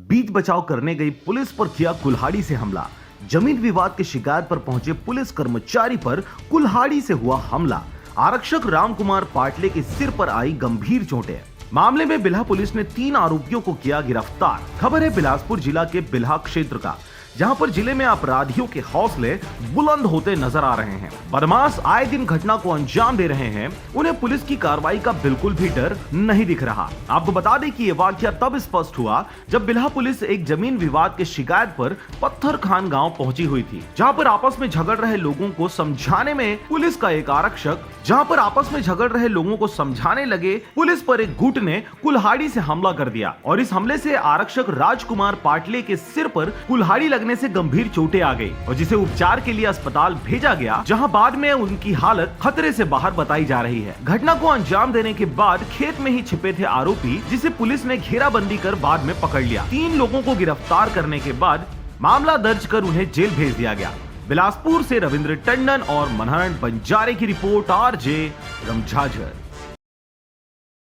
बीच बचाव करने गई पुलिस पर किया कुल्हाड़ी से हमला। जमीन विवाद की शिकायत पर पहुंचे पुलिस कर्मचारी पर कुल्हाड़ी से हुआ हमला। आरक्षक राम कुमार पाटले के सिर पर आई गंभीर चोटें। मामले में बिल्हा पुलिस ने 3 आरोपियों को किया गिरफ्तार। खबर है बिलासपुर जिला के बिल्हा क्षेत्र का, जहां पर जिले में अपराधियों के हौसले बुलंद होते नजर आ रहे हैं। बदमाश आए दिन घटना को अंजाम दे रहे हैं, उन्हें पुलिस की कार्रवाई का बिल्कुल भी डर नहीं दिख रहा। आपको बता दें कि ये वाकया तब स्पष्ट हुआ जब बिल्हा पुलिस एक जमीन विवाद की शिकायत पर पत्थर खान गांव पहुंची हुई थी, जहां पर आपस में झगड़ रहे लोगों को समझाने में पुलिस का एक आरक्षक लगे पुलिस पर एक गुट ने कुल्हाड़ी से हमला कर दिया और इस हमले से आरक्षक राजकुमार पाटले के सिर पर कुल्हाड़ी लगने से गंभीर चोटें आ गई और जिसे उपचार के लिए अस्पताल भेजा गया, जहां बाद में उनकी हालत खतरे से बाहर बताई जा रही है। घटना को अंजाम देने के बाद खेत में ही छिपे थे आरोपी, जिसे पुलिस ने घेराबंदी कर बाद में पकड़ लिया। 3 लोगों को गिरफ्तार करने के बाद मामला दर्ज कर उन्हें जेल भेज दिया गया। बिलासपुर से रविंद्र टंडन और मनहरण बंजारे की रिपोर्ट, आरजे रमझाझर।